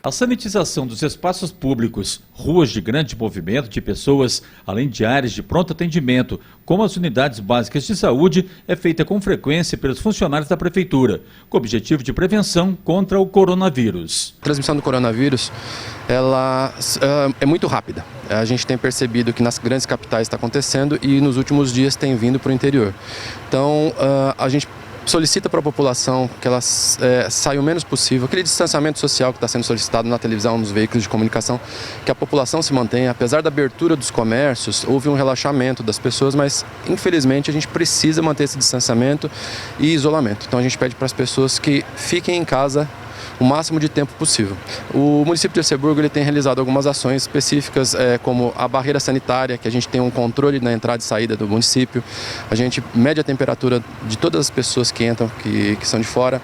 A sanitização dos espaços públicos, ruas de grande movimento de pessoas, além de áreas de pronto atendimento, como as unidades básicas de saúde, é feita com frequência pelos funcionários da Prefeitura, com o objetivo de prevenção contra o coronavírus. A transmissão do coronavírus ela é muito rápida. A gente tem percebido que nas grandes capitais está acontecendo e nos últimos dias tem vindo para o interior. Então, a gente solicita para a população que ela saia o menos possível, aquele distanciamento social que está sendo solicitado na televisão, nos veículos de comunicação, que a população se mantenha. Apesar da abertura dos comércios, houve um relaxamento das pessoas, mas infelizmente a gente precisa manter esse distanciamento e isolamento. Então a gente pede para as pessoas que fiquem em casa o máximo de tempo possível. O município de Erceburgo ele tem realizado algumas ações específicas, como a barreira sanitária, que a gente tem um controle na entrada e saída do município. A gente mede a temperatura de todas as pessoas que entram, que são de fora.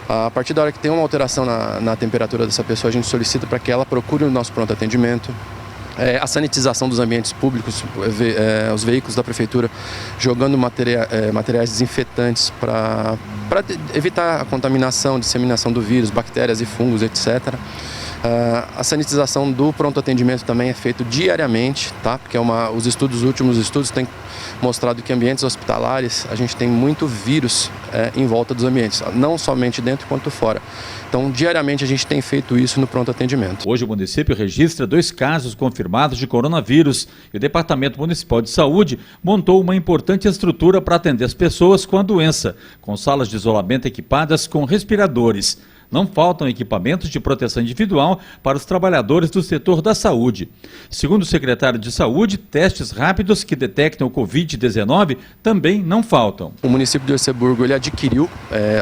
A partir da hora que tem uma alteração na temperatura dessa pessoa, a gente solicita para que ela procure o nosso pronto atendimento. A sanitização dos ambientes públicos, os veículos da Prefeitura jogando materiais desinfetantes para evitar a contaminação, disseminação do vírus, bactérias e fungos, etc. A sanitização do pronto atendimento também é feito diariamente, tá? Porque os últimos estudos têm mostrado que ambientes hospitalares a gente tem muito vírus em volta dos ambientes, não somente dentro quanto fora. Então, diariamente a gente tem feito isso no pronto atendimento. Hoje o município registra 2 casos confirmados de coronavírus e o Departamento Municipal de Saúde montou uma importante estrutura para atender as pessoas com a doença, com salas de isolamento equipadas com respiradores. Não faltam equipamentos de proteção individual para os trabalhadores do setor da saúde. Segundo o secretário de Saúde, testes rápidos que detectam o Covid-19 também não faltam. O município de Erceburgo ele adquiriu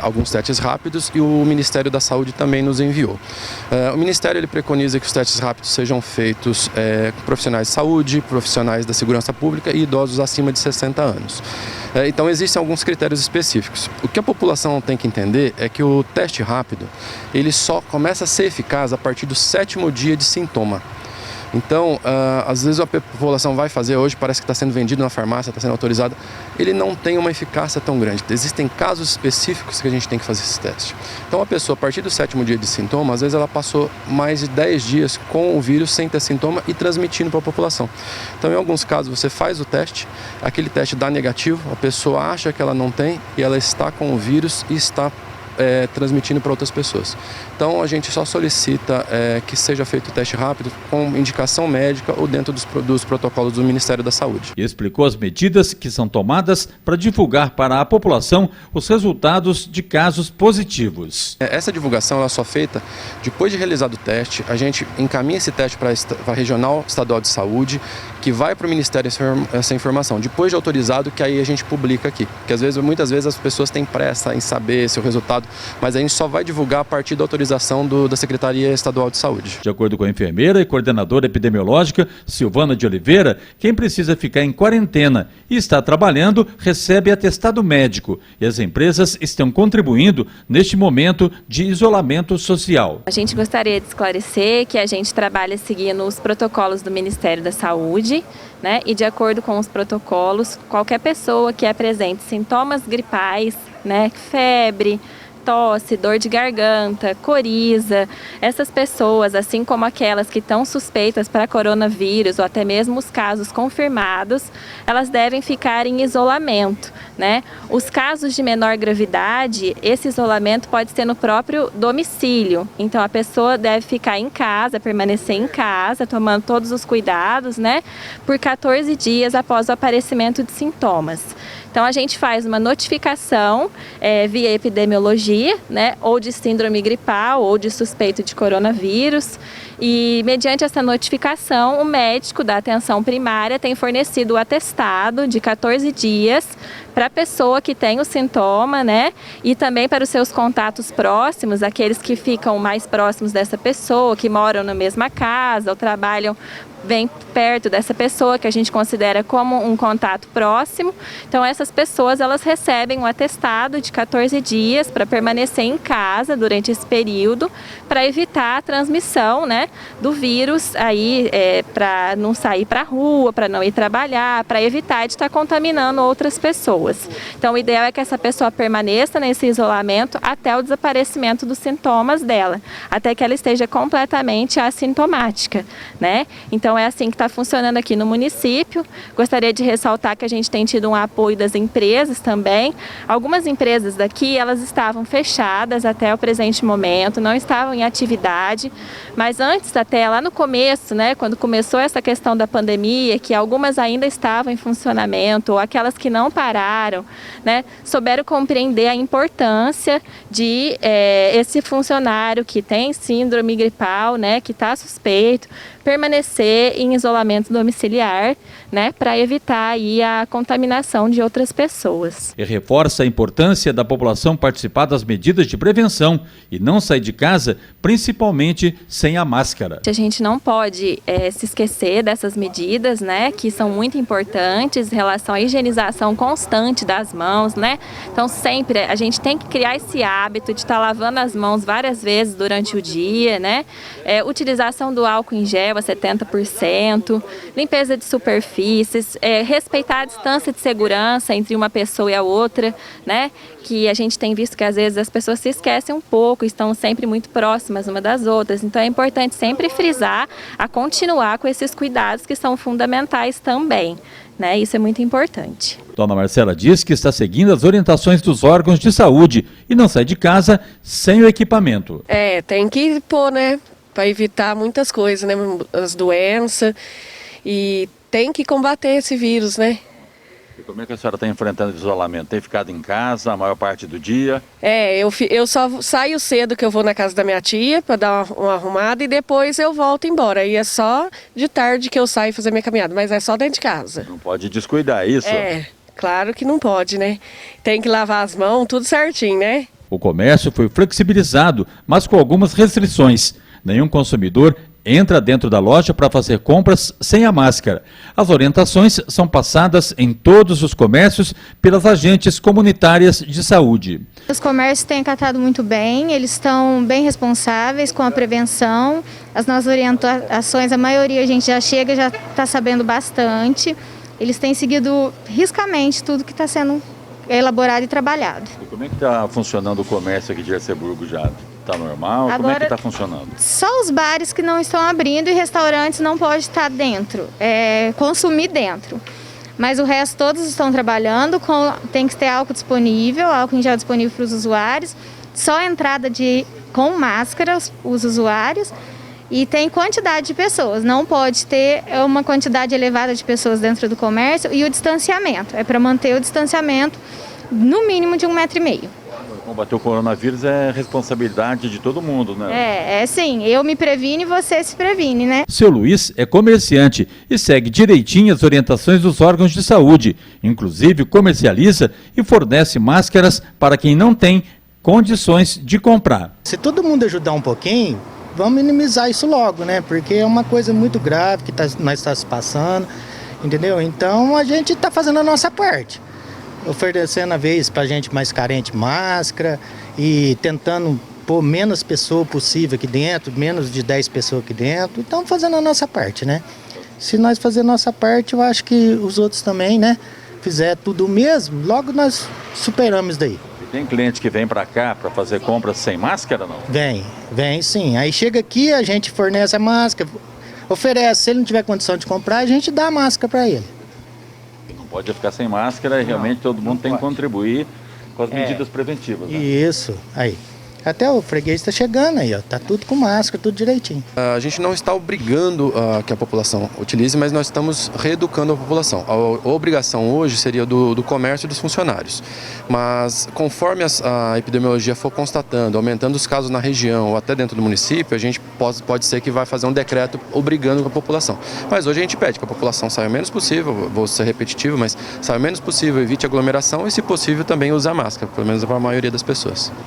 alguns testes rápidos e o Ministério da Saúde também nos enviou. O Ministério ele preconiza que os testes rápidos sejam feitos com profissionais de saúde, profissionais da segurança pública e idosos acima de 60 anos. Então existem alguns critérios específicos. O que a população tem que entender é que o teste rápido ele só começa a ser eficaz a partir do 7º dia de sintoma. Então, às vezes a população vai fazer hoje, parece que está sendo vendido na farmácia, está sendo autorizado, ele não tem uma eficácia tão grande. Existem casos específicos que a gente tem que fazer esse teste. Então, a pessoa, a partir do 7º dia de sintoma, às vezes ela passou mais de 10 dias com o vírus sem ter sintoma e transmitindo para a população. Então, em alguns casos, você faz o teste, aquele teste dá negativo, a pessoa acha que ela não tem e ela está com o vírus e está transmitindo para outras pessoas. Então a gente só solicita que seja feito o teste rápido com indicação médica ou dentro dos protocolos do Ministério da Saúde. E explicou as medidas que são tomadas para divulgar para a população os resultados de casos positivos. Essa divulgação ela é só feita depois de realizado o teste, a gente encaminha esse teste para a Regional Estadual de Saúde, que vai para o Ministério essa informação. Depois de autorizado, que aí a gente publica aqui. Porque muitas vezes as pessoas têm pressa em saber se o resultado, mas a gente só vai divulgar a partir da autorização da Secretaria Estadual de Saúde. De acordo com a enfermeira e coordenadora epidemiológica Silvana de Oliveira, quem precisa ficar em quarentena e está trabalhando recebe atestado médico e as empresas estão contribuindo neste momento de isolamento social. A gente gostaria de esclarecer que a gente trabalha seguindo os protocolos do Ministério da Saúde, né? E de acordo com os protocolos, qualquer pessoa que apresente sintomas gripais, né? Febre, tosse, dor de garganta, coriza, essas pessoas, assim como aquelas que estão suspeitas para coronavírus ou até mesmo os casos confirmados, elas devem ficar em isolamento, né? Os casos de menor gravidade, esse isolamento pode ser no próprio domicílio, então a pessoa deve ficar em casa, permanecer em casa, tomando todos os cuidados, né? Por 14 dias após o aparecimento de sintomas. Então a gente faz uma notificação via epidemiologia, né, ou de síndrome gripal ou de suspeito de coronavírus, e mediante essa notificação o médico da atenção primária tem fornecido o atestado de 14 dias para a pessoa que tem o sintoma, né, e também para os seus contatos próximos, aqueles que ficam mais próximos dessa pessoa, que moram na mesma casa ou trabalham bem perto dessa pessoa, que a gente considera como um contato próximo. Então essas pessoas elas recebem um atestado de 14 dias para permanecer em casa durante esse período, para evitar a transmissão, né, do vírus, aí para não sair para a rua, para não ir trabalhar, para evitar de estar contaminando outras pessoas. pessoas. Então, o ideal é que essa pessoa permaneça nesse isolamento até o desaparecimento dos sintomas dela, até que ela esteja completamente assintomática, né? Então, é assim que está funcionando aqui no município. Gostaria de ressaltar que a gente tem tido um apoio das empresas também. Algumas empresas daqui, elas estavam fechadas até o presente momento, não estavam em atividade, mas antes, até lá no começo, né, quando começou essa questão da pandemia, que algumas ainda estavam em funcionamento, ou aquelas que não pararam, né, souberam compreender a importância de esse funcionário que tem síndrome gripal, né, que está suspeito, permanecer em isolamento domiciliar, né, para evitar aí a contaminação de outras pessoas. E reforça a importância da população participar das medidas de prevenção e não sair de casa, principalmente sem a máscara. A gente não pode se esquecer dessas medidas, né, que são muito importantes em relação à higienização constante das mãos, né? Então sempre a gente tem que criar esse hábito de estar lavando as mãos várias vezes durante o dia, né? Utilização do álcool em gel a 70%, limpeza de superfícies, respeitar a distância de segurança entre uma pessoa e a outra, né? Que a gente tem visto que às vezes as pessoas se esquecem um pouco, estão sempre muito próximas uma das outras. Então é importante sempre frisar a continuar com esses cuidados que são fundamentais também, né? Isso é muito importante. Dona Marcela diz que está seguindo as orientações dos órgãos de saúde e não sai de casa sem o equipamento. Tem que pôr, né? Para evitar muitas coisas, né? As doenças, e tem que combater esse vírus, né? E como é que a senhora está enfrentando o isolamento? Tem ficado em casa a maior parte do dia? Eu só saio cedo, que eu vou na casa da minha tia para dar uma arrumada, e depois eu volto embora. E é só de tarde que eu saio fazer minha caminhada, mas é só dentro de casa. Não pode descuidar, é isso? Claro que não pode, né? Tem que lavar as mãos, tudo certinho, né? O comércio foi flexibilizado, mas com algumas restrições. Nenhum consumidor entra dentro da loja para fazer compras sem a máscara. As orientações são passadas em todos os comércios pelas agentes comunitárias de saúde. Os comércios têm acatado muito bem, eles estão bem responsáveis com a prevenção. As nossas orientações, a maioria a gente já chega, já está sabendo bastante. Eles têm seguido riscamente tudo que está sendo elaborado e trabalhado. E como é que está funcionando o comércio aqui de Arceburgo já? Está normal? Agora, como é que está funcionando? Só os bares que não estão abrindo e restaurantes não podem estar dentro, consumir dentro. Mas o resto todos estão trabalhando, tem que ter álcool em gel disponível para os usuários, só entrada com máscara os usuários, e tem quantidade de pessoas, não pode ter uma quantidade elevada de pessoas dentro do comércio, e o distanciamento, é para manter o distanciamento no mínimo de 1,5 metro. Combater o coronavírus é responsabilidade de todo mundo, né? Sim. Eu me previne e você se previne, né? Seu Luiz é comerciante e segue direitinho as orientações dos órgãos de saúde. Inclusive, comercializa e fornece máscaras para quem não tem condições de comprar. Se todo mundo ajudar um pouquinho, vamos minimizar isso logo, né? Porque é uma coisa muito grave que nós estamos passando, entendeu? Então, a gente está fazendo a nossa parte. Oferecendo a vez para a gente mais carente máscara e tentando pôr menos pessoas possível aqui dentro, menos de 10 pessoas aqui dentro. Então, fazendo a nossa parte, né? Se nós fazermos a nossa parte, eu acho que os outros também, né? Fizer tudo o mesmo, logo nós superamos isso daí. E tem cliente que vem para cá para fazer compras sem máscara, não? Vem sim. Aí chega aqui, a gente fornece a máscara, oferece. Se ele não tiver condição de comprar, a gente dá a máscara para ele. Pode ficar sem máscara e realmente todo mundo tem que contribuir com as medidas preventivas. Né? Isso, aí. Até o freguês está chegando aí, ó, tá tudo com máscara, tudo direitinho. A gente não está obrigando que a população utilize, mas nós estamos reeducando a população. A obrigação hoje seria do comércio e dos funcionários. Mas conforme a epidemiologia for constatando, aumentando os casos na região ou até dentro do município, a gente pode ser que vai fazer um decreto obrigando a população. Mas hoje a gente pede que a população saia o menos possível, vou ser repetitivo, mas saia o menos possível, evite aglomeração e, se possível, também use a máscara, pelo menos para a maioria das pessoas.